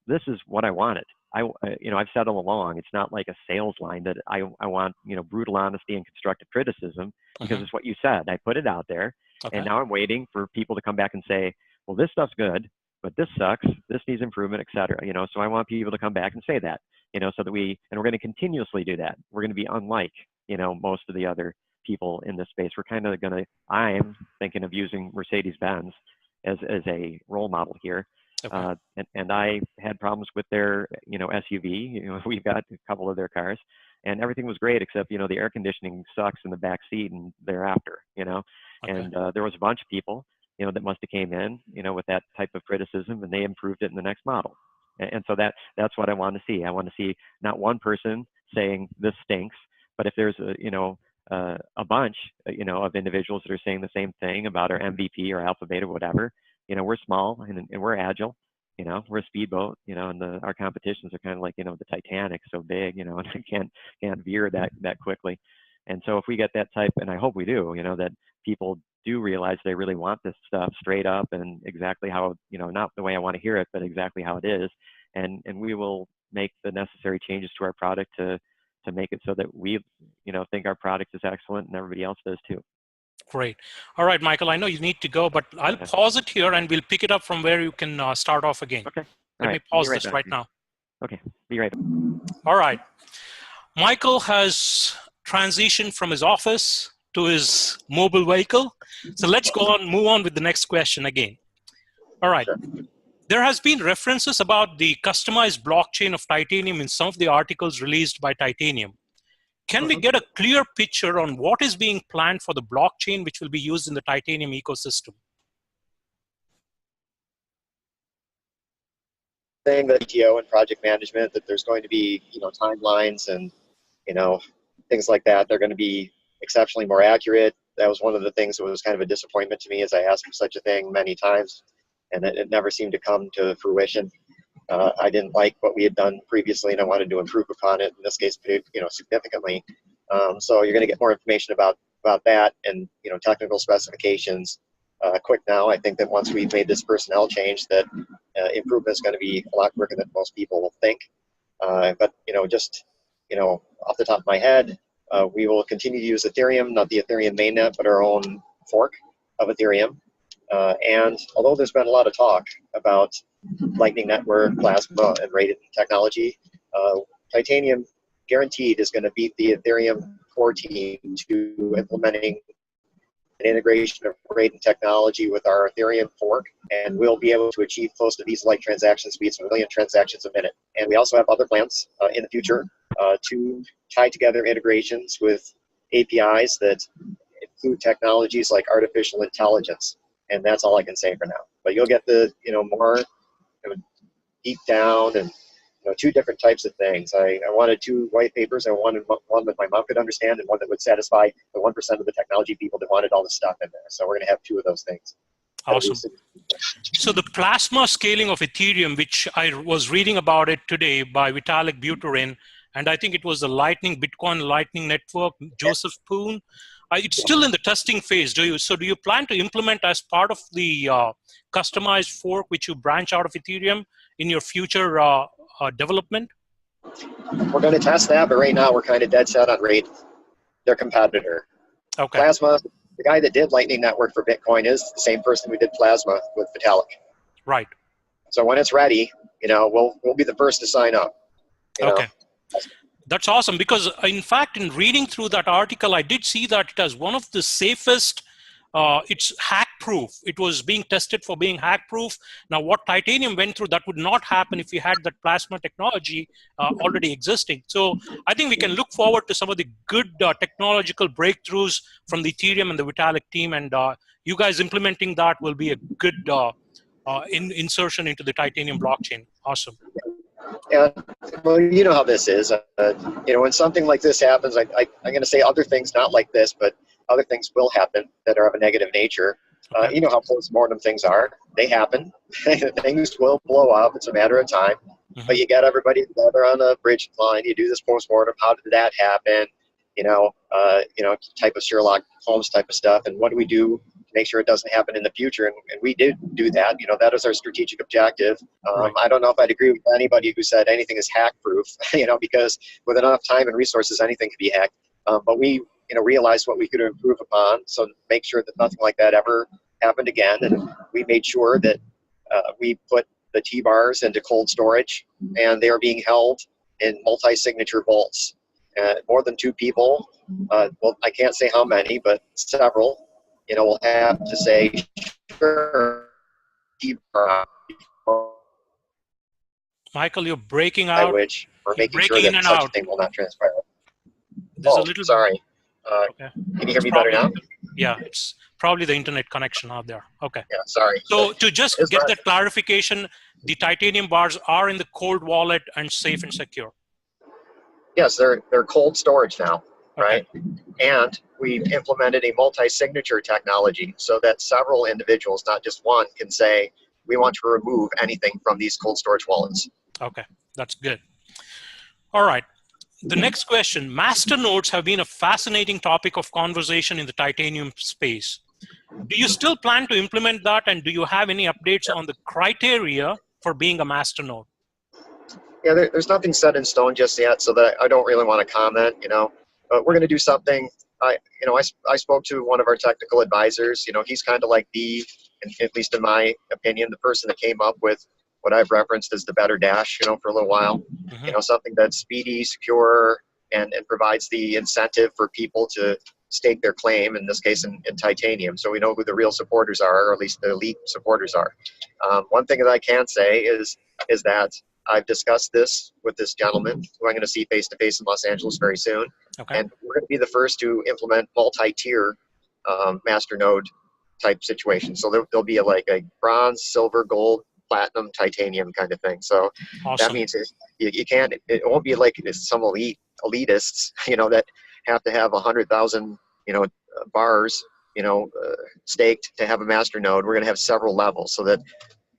this is what I wanted. I've said all along, it's not like a sales line that I want, brutal honesty and constructive criticism, because it's what you said. I put it out there, and now I'm waiting for people to come back and say, well, this stuff's good, but this sucks, this needs improvement, et cetera. So I want people to come back and say that, so that we're going to continuously do that. We're going to be unlike, most of the other people in this space. We're kind of I'm thinking of using Mercedes-Benz as a role model here. And I had problems with their, SUV. We've got a couple of their cars, and everything was great except, the air conditioning sucks in the back seat and thereafter, And there was a bunch of people, that must have came in, with that type of criticism, and they improved it in the next model. And so that's what I want to see. I want to see not one person saying this stinks, but if there's a bunch, of individuals that are saying the same thing about our MVP or alpha, beta, whatever. We're small and we're agile, we're a speedboat, and our competitions are kind of like, the Titanic, so big, and I can't veer that quickly. And so if we get that type, and I hope we do, that people do realize they really want this stuff straight up and exactly how, not the way I want to hear it, but exactly how it is. And we will make the necessary changes to our product to make it so that we, think our product is excellent and everybody else does too. Great. All right, Michael, I know you need to go, but I'll pause it here and we'll pick it up from where you can start off again. Okay. Let me pause this right now. Okay. Be right back. All right. Michael has transitioned from his office to his mobile vehicle. So let's move on with the next question again. All right. Sure. There has been references about the customized blockchain of Titanium in some of the articles released by Titanium. Can we get a clear picture on what is being planned for the blockchain which will be used in the Titanium ecosystem? Saying that ETO and project management, that there's going to be, timelines and, things like that. They're going to be exceptionally more accurate. That was one of the things that was kind of a disappointment to me, as I asked for such a thing many times, and it never seemed to come to fruition. I didn't like what we had done previously, and I wanted to improve upon it. In this case, significantly. So you're going to get more information about that, and technical specifications. Quick now. I think that once we've made this personnel change, that improvement is going to be a lot quicker than most people will think. But just off the top of my head, we will continue to use Ethereum, not the Ethereum mainnet, but our own fork of Ethereum. And although there's been a lot of talk about Lightning Network, Plasma, and rated technology, Titanium guaranteed is going to beat the Ethereum core team to implementing an integration of rated technology with our Ethereum fork, and we'll be able to achieve close to Visa-like transaction speeds of 1 million transactions a minute. And we also have other plans in the future to tie together integrations with APIs that include technologies like artificial intelligence. And that's all I can say for now. But you'll get the more deep down and 2 different types of things. I wanted 2 white papers. I wanted one that my mom could understand and one that would satisfy the 1% of the technology people that wanted all the stuff in there. So we're going to have 2 of those things. Awesome. So the plasma scaling of Ethereum, which I was reading about it today by Vitalik Buterin, and I think it was the Bitcoin Lightning Network, Joseph Poon. It's still in the testing phase. Do you plan to implement as part of the customized fork which you branch out of Ethereum in your future development? We're going to test that, but right now we're kind of dead set on Raid, their competitor. Okay. Plasma, the guy that did Lightning Network for Bitcoin is the same person who did Plasma with Vitalik. Right. So when it's ready, we'll be the first to sign up. Okay. That's awesome, because in fact, in reading through that article, I did see that it has one of the safest, it's hack-proof. It was being tested for being hack-proof. Now, what Titanium went through, that would not happen if we had that plasma technology already existing. So I think we can look forward to some of the good technological breakthroughs from the Ethereum and the Vitalik team, and you guys implementing that will be a good insertion into the Titanium blockchain. Awesome. And well, you know how this is. You know, when something like this happens, I'm going to say other things not like this, but other things will happen that are of a negative nature. Okay. You know how post-mortem things are. They happen. Things will blow up. It's a matter of time. Mm-hmm. But you get everybody together on a bridge line. You do this post-mortem. How did that happen? You know, type of Sherlock Holmes type of stuff. And what do we do to make sure it doesn't happen in the future? And we did do that. You know, that is our strategic objective. Right. I don't know if I'd agree with anybody who said anything is hack-proof. You know, because with enough time and resources, anything can be hacked. But we, you know, realized what we could improve upon, so make sure that nothing like that ever happened again. And we made sure that we put the T-bars into cold storage, and they are being held in multi-signature vaults. More than 2 people, well, I can't say how many, but several, you know, will have to say, sure, T-bar, Michael, you're breaking by out. which we're making sure breaking that in and such a out. thing will not transpire. There's Oh, a little. sorry. Okay. Can you hear me better now? Yeah, it's probably the internet connection out there. Okay. Yeah, sorry. So to just It's get fine. that clarification, the titanium bars are in the cold wallet and safe and secure. Yes, they're cold storage now, right? Okay. And we've implemented a multi-signature technology so that several individuals, not just one, can say, we want to remove anything from these cold storage wallets. Okay, that's good. All right. The next question, master nodes have been a fascinating topic of conversation in the titanium space. Do you still plan to implement that, and do you have any updates on the criteria for being a master node? Yeah, there's nothing set in stone just yet, so that I don't really want to comment, you know. But we're going to do something. I spoke to one of our technical advisors. You know, he's kind of like at least in my opinion, the person that came up with what I've referenced as the better dash, you know, for a little while. Mm-hmm. You know, something that's speedy, secure, and provides the incentive for people to stake their claim, in this case in titanium. So we know who the real supporters are, or at least the elite supporters are. One thing that I can say is that I've discussed this with this gentleman who I'm going to see face-to-face in Los Angeles very soon. Okay. And we're going to be the first to implement multi-tier master node type situation. So there'll be like a bronze, silver, gold, platinum, titanium kind of thing. So Awesome. that means you can't, it won't be like some elitists, you know, that have to have 100,000, you know, bars, you know, staked to have a master node. We're going to have several levels so that,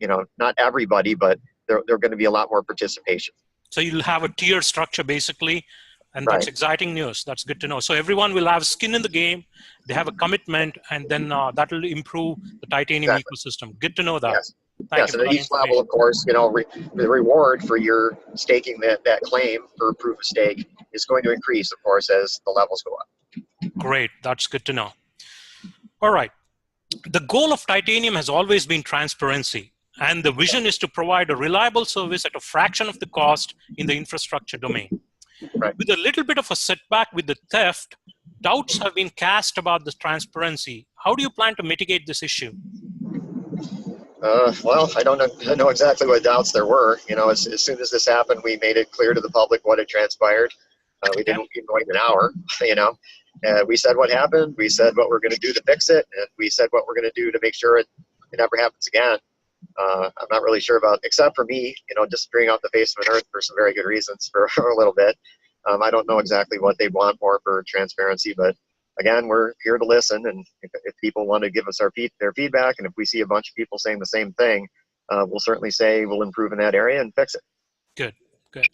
you know, not everybody, but there are going to be a lot more participation. So you'll have a tier structure basically, and Right. that's exciting news. That's good to know. So everyone will have skin in the game. They have a commitment, and then that will improve the titanium Exactly. ecosystem. Good to know that. Yes. Thank Yes, you and for at that each level, of course, you know, the reward for your staking that claim for proof of stake is going to increase, of course, as the levels go up. Great. That's good to know. All right. The goal of titanium has always been transparency, and the vision is to provide a reliable service at a fraction of the cost in the infrastructure domain. Right. With a little bit of a setback with the theft, doubts have been cast about this transparency. How do you plan to mitigate this issue? Well, I don't know exactly what doubts there were. You know, as soon as this happened, we made it clear to the public what had transpired. We didn't even wait an hour, you know. We said what happened. We said what we're going to do to fix it. And we said what we're going to do to make sure it never happens again. I'm not really sure about, except for me, you know, disappearing off the face of an earth for some very good reasons for a little bit. I don't know exactly what they want more for transparency, but again, we're here to listen. And if people want to give us their feedback, and if we see a bunch of people saying the same thing, we'll certainly say we'll improve in that area and fix it. Good, good.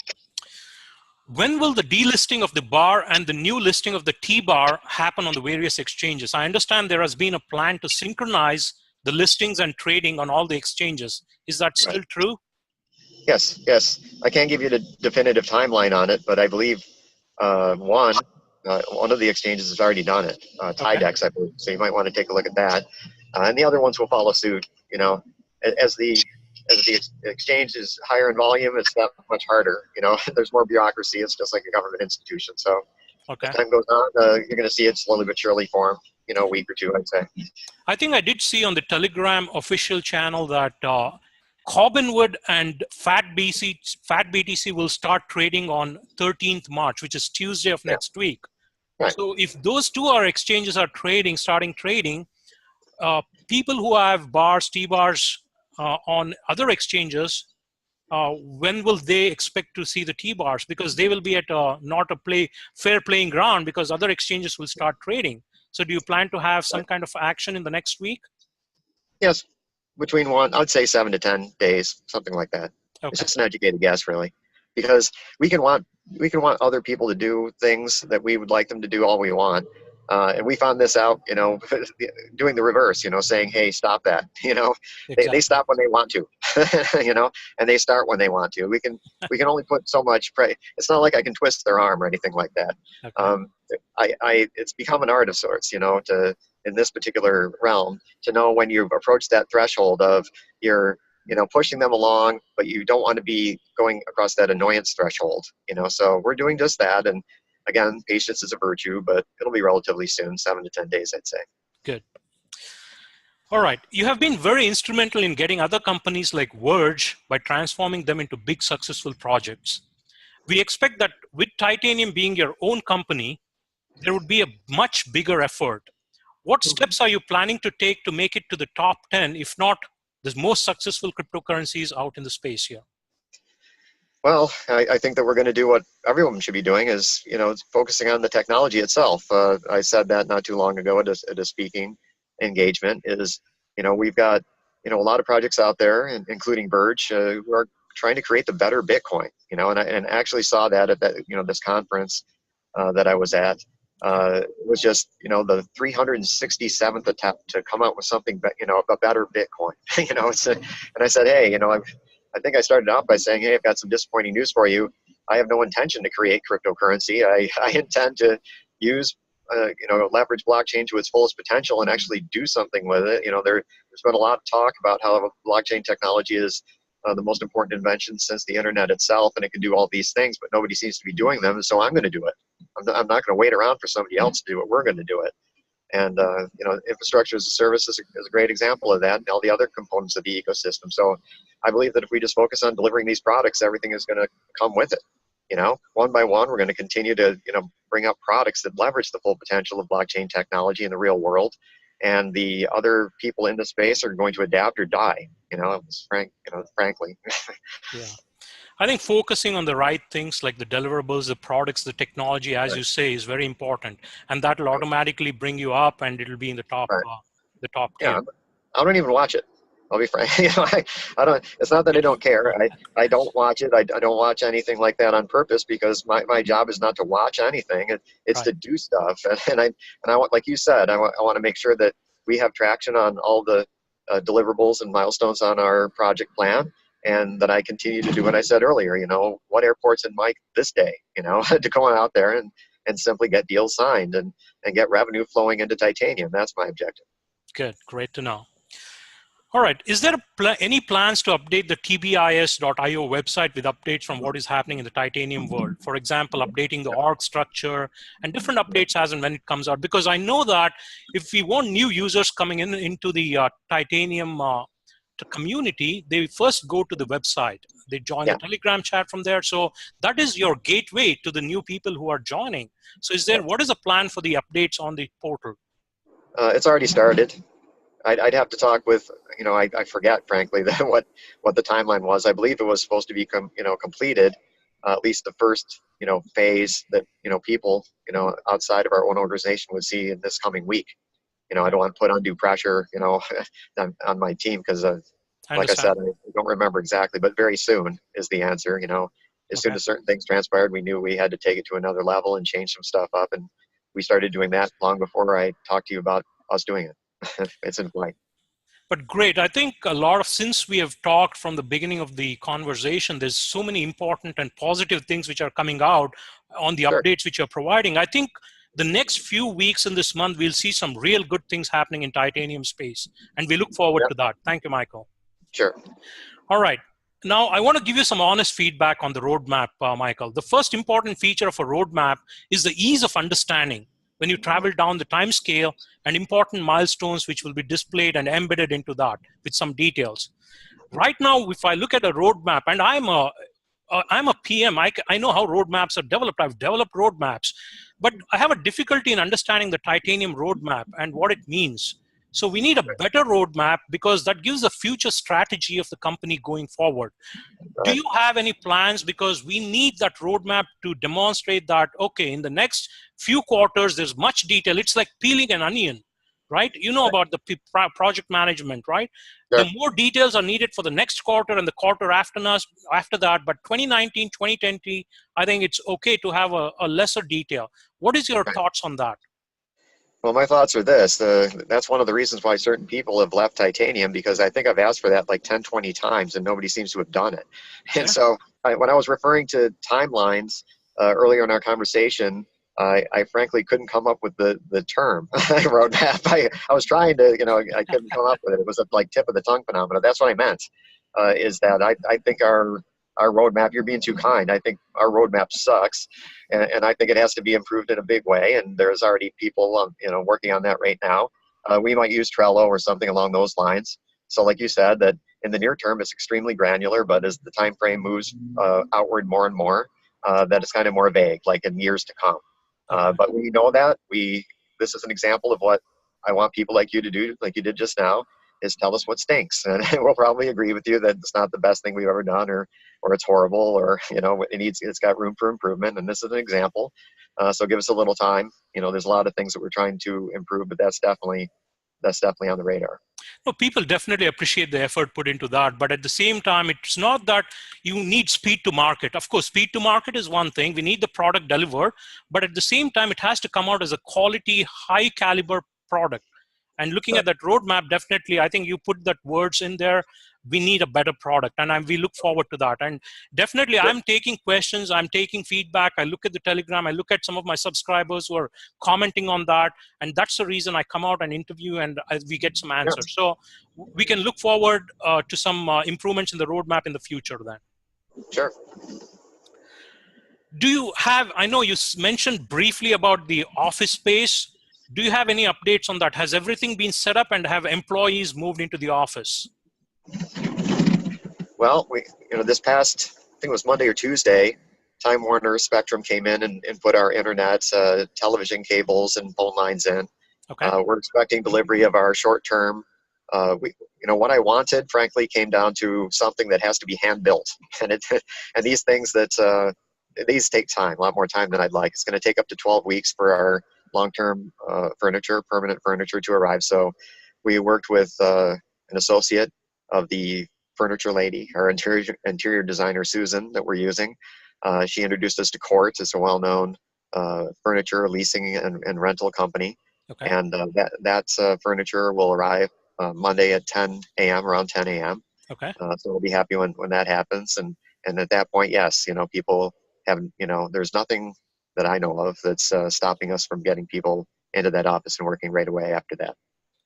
When will the delisting of the bar and the new listing of the T-bar happen on the various exchanges? I understand there has been a plan to synchronize the listings and trading on all the exchanges. Is that still true? Yes, yes. I can't give you the definitive timeline on it, but I believe one of the exchanges has already done it, Tidex, I believe. So you might want to take a look at that. And the other ones will follow suit. You know, as the exchange is higher in volume, it's that much harder. You know, there's more bureaucracy. It's just like a government institution. So as time goes on, you're going to see it slowly but surely form. You know, a week or two, I'd say. I think I did see on the Telegram official channel that Cobbinwood and FAT BTC will start trading on 13th March, which is Tuesday of next week. Right. So if those two exchanges are starting trading, people who have bars, T-bars on other exchanges when will they expect to see the T-bars? Because they will be at not a fair playing ground because other exchanges will start trading. So do you plan to have some kind of action in the next week? Yes, between I'd say 7 to 10 days, something like that. Okay. It's just an educated guess, really, because we can want other people to do things that we would like them to do all we want. And we found this out, doing the reverse, saying, hey, stop that. Exactly. They stop when they want to, and they start when they want to. We can only put so much It's not like I can twist their arm or anything like that. Okay. It's become an art of sorts, in this particular realm, to know when you've approached that threshold of you're pushing them along, but you don't want to be going across that annoyance threshold, so we're doing just that. And again, patience is a virtue, but it'll be relatively soon, 7 to 10 days, I'd say. Good. All right. You have been very instrumental in getting other companies like Verge by transforming them into big successful projects. We expect that with Titanium being your own company, there would be a much bigger effort. What steps are you planning to take to make it to the top 10, if not the most successful cryptocurrencies out in the space here? Well, I think that we're going to do what everyone should be doing, is focusing on the technology itself. I said that not too long ago at a speaking engagement. Is we've got a lot of projects out there, including Verge, who are trying to create the better Bitcoin. And I actually saw that at that this conference that I was at. It was just the 367th attempt to come out with something, a better Bitcoin. And I said, hey, I think I started out by saying, hey, I've got some disappointing news for you. I have no intention to create cryptocurrency. I intend to use, leverage blockchain to its fullest potential and actually do something with it. There's been a lot of talk about how blockchain technology is the most important invention since the internet itself, and it can do all these things, but nobody seems to be doing them. So I'm going to do it. I'm not going to wait around for somebody else to do it. We're going to do it. And, infrastructure as a service is a great example of that, and all the other components of the ecosystem. So I believe that if we just focus on delivering these products, everything is going to come with it. One by one, we're going to continue to, bring up products that leverage the full potential of blockchain technology in the real world. And the other people in the space are going to adapt or die, frankly. Yeah. I think focusing on the right things like the deliverables, the products, the technology, as you say, is very important. And that will automatically bring you up, and it'll be in the top, tier. Yeah, I don't even watch it. I'll be frank. I don't. It's not that I don't care. I don't watch it. I don't watch anything like that on purpose, because my job is not to watch anything. It's to do stuff. And I want, like you said, I want to make sure that we have traction on all the deliverables and milestones on our project plan, and that I continue to do what I said earlier. What airport's in Mike this day? To go out there and simply get deals signed and get revenue flowing into Titanium. That's my objective. Good. Great to know. All right. Is there any plans to update the tbis.io website with updates from what is happening in the Titanium world? For example, updating the org structure and different updates as and when it comes out. Because I know that if we want new users coming into the Titanium community, they first go to the website. They join the Telegram chat from there. So that is your gateway to the new people who are joining. So what is the plan for the updates on the portal? It's already started. I'd have to talk with, I forget, frankly, what the timeline was. I believe it was supposed to be, completed, at least the first, phase that, people, outside of our own organization would see in this coming week. I don't want to put undue pressure, on my team, because, like I said, I don't remember exactly, but very soon is the answer. As soon as certain things transpired, we knew we had to take it to another level and change some stuff up. And we started doing that long before I talked to you about us doing it. It's in flight. But great. I think since we have talked from the beginning of the conversation, there's so many important and positive things which are coming out on the updates which you're providing. I think the next few weeks in this month, we'll see some real good things happening in Titanium space. And we look forward to that. Thank you, Michael. Sure. All right. Now, I want to give you some honest feedback on the roadmap, Michael. The first important feature of a roadmap is the ease of understanding when you travel down the time scale and important milestones which will be displayed and embedded into that with some details. Right now, if I look at a roadmap, and I'm a PM, I know how roadmaps are developed. I've developed roadmaps, but I have a difficulty in understanding the Titanium roadmap and what it means. So we need a better roadmap because that gives a future strategy of the company going forward. Right. Do you have any plans? Because we need that roadmap to demonstrate that, okay, in the next few quarters, there's much detail. It's like peeling an onion, right? You know about the project management, right? Sure. The more details are needed for the next quarter and the quarter after that, but 2019, 2020, I think it's okay to have a lesser detail. What is your thoughts on that? Well, my thoughts are this. That's one of the reasons why certain people have left Titanium, because I think I've asked for that like 10, 20 times and nobody seems to have done it. And so when I was referring to timelines earlier in our conversation, I frankly couldn't come up with the term roadmap. I was trying to, I couldn't come up with it. It was a like tip of the tongue phenomenon. That's what I meant, is that I think our roadmap, you're being too kind. I think our roadmap sucks, and I think it has to be improved in a big way. And there's already people, working on that right now. We might use Trello or something along those lines. So, like you said, that in the near term, it's extremely granular, but as the time frame moves outward more and more, that it's kind of more vague, like in years to come. But we know that this is an example of what I want people like you to do, like you did just now, is tell us what stinks, and we'll probably agree with you that it's not the best thing we've ever done, or it's horrible, or it's got room for improvement. And this is an example. So give us a little time. There's a lot of things that we're trying to improve, but that's definitely on the radar. No, people definitely appreciate the effort put into that, but at the same time, it's not that you need speed to market. Of course, speed to market is one thing. We need the product delivered, but at the same time, it has to come out as a quality, high caliber product. And looking at that roadmap, definitely, I think you put that words in there. We need a better product, and we look forward to that. And definitely, I'm taking questions, I'm taking feedback. I look at the Telegram, I look at some of my subscribers who are commenting on that, and that's the reason I come out and interview, and we get some answers. So we can look forward to some improvements in the roadmap in the future then. Sure. Do you have, I know you mentioned briefly about the office space. Do you have any updates on that? Has everything been set up and have employees moved into the office? Well, this past, I think it was Monday or Tuesday, Time Warner Spectrum came in and put our internet, television cables, and phone lines in. Okay. We're expecting delivery of our short term. What I wanted, frankly, came down to something that has to be hand built, and these things these take time, a lot more time than I'd like. It's going to take up to 12 weeks for our long-term permanent furniture to arrive. So we worked with an associate of the furniture lady, our interior designer, Susan, that we're using. She introduced us to Court. It's a well-known furniture leasing and rental company. Okay. And that furniture will arrive Monday at 10 a.m., around 10 a.m. Okay. So we'll be happy when that happens. And at that point, yes, people have, there's nothing that I know of that's stopping us from getting people into that office and working right away after that.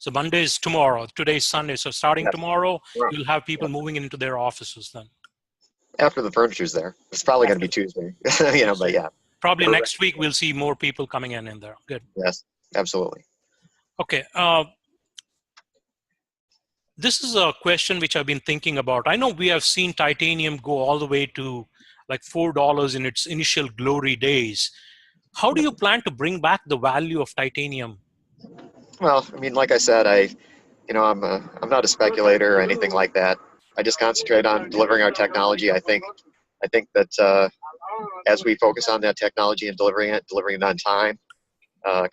So Monday is tomorrow. Today's Sunday. So starting tomorrow, Right. you'll have people moving into their offices then. After the furniture's there. It's probably going to be Tuesday, but yeah. Probably next week, we'll see more people coming in there. Good. Yes, absolutely. Okay. This is a question which I've been thinking about. I know we have seen titanium go all the way to like $4 in its initial glory days. How do you plan to bring back the value of titanium? Well, like I said, I'm not a speculator or anything like that. I just concentrate on delivering our technology. I think that as we focus on that technology and delivering it on time,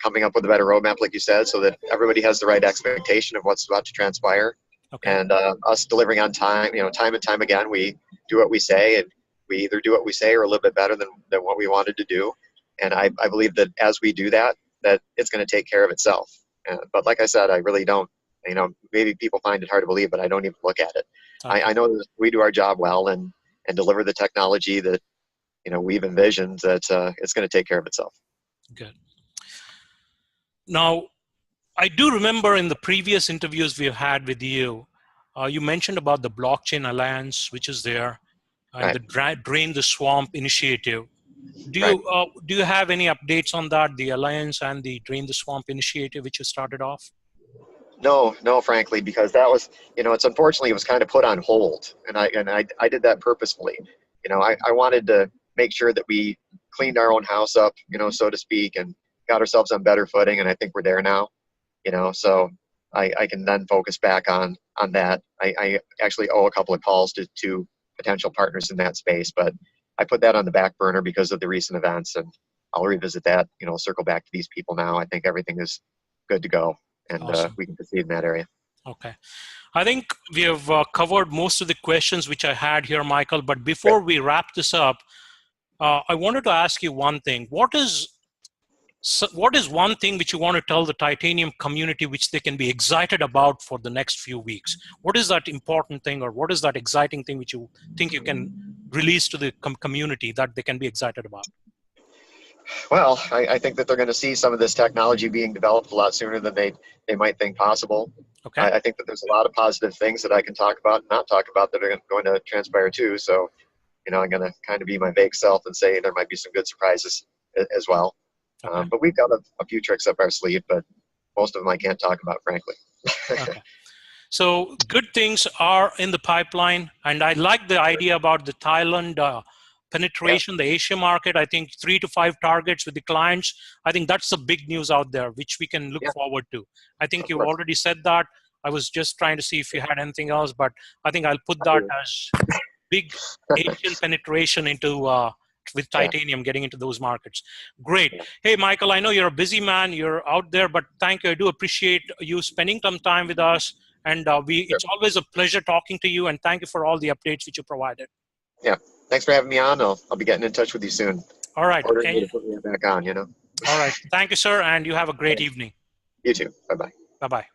coming up with a better roadmap, like you said, so that everybody has the right expectation of what's about to transpire. Okay. And us delivering on time, time and time again, we do what we say, and we either do what we say or a little bit better than what we wanted to do. And I believe that as we do that it's going to take care of itself. But like I said, I really don't, maybe people find it hard to believe, but I don't even look at it. Okay. I know that we do our job well and deliver the technology that, we've envisioned, that it's going to take care of itself. Good. Now, I do remember in the previous interviews we've had with you, you mentioned about the Blockchain Alliance, which is there, and the Drain the Swamp initiative. Do you have any updates on that, the Alliance and the Drain the Swamp initiative, which you started off? No, frankly, because that was, unfortunately, it was kind of put on hold, and I did that purposefully. I wanted to make sure that we cleaned our own house up, so to speak, and got ourselves on better footing, and I think we're there now. So I can then focus back on that. I actually owe a couple of calls to potential partners in that space, but I put that on the back burner because of the recent events, and I'll revisit that, circle back to these people now. I think everything is good to go, and Awesome. we can proceed in that area. Okay. I think we have covered most of the questions which I had here, Michael, but before we wrap this up, I wanted to ask you one thing. What is one thing which you want to tell the titanium community which they can be excited about for the next few weeks? What is that important thing, or what is that exciting thing which you think you can release to the community that they can be excited about? Well, I think that they're going to see some of this technology being developed a lot sooner than they might think possible. Okay. I think that there's a lot of positive things that I can talk about and not talk about that are going to transpire too. So, I'm going to kind of be my vague self and say there might be some good surprises as well. Okay. But we've got a few tricks up our sleeve, but most of them I can't talk about, frankly. Okay. So good things are in the pipeline, and I like the idea about the Thailand penetration, the Asia market. I think 3 to 5 targets with the clients. I think that's the big news out there, which we can look forward to. I think you already said that. I was just trying to see if you had anything else, but I think I'll put that as big Asian penetration into with titanium getting into those markets. Great. Hey, Michael, I know you're a busy man. You're out there, but thank you. I do appreciate you spending some time with us. And it's always a pleasure talking to you. And thank you for all the updates which you provided. Yeah. Thanks for having me on. I'll be getting in touch with you soon. All right. Ordering you to put me back on, All right. Thank you, sir. And you have a great evening. You too. Bye-bye. Bye-bye.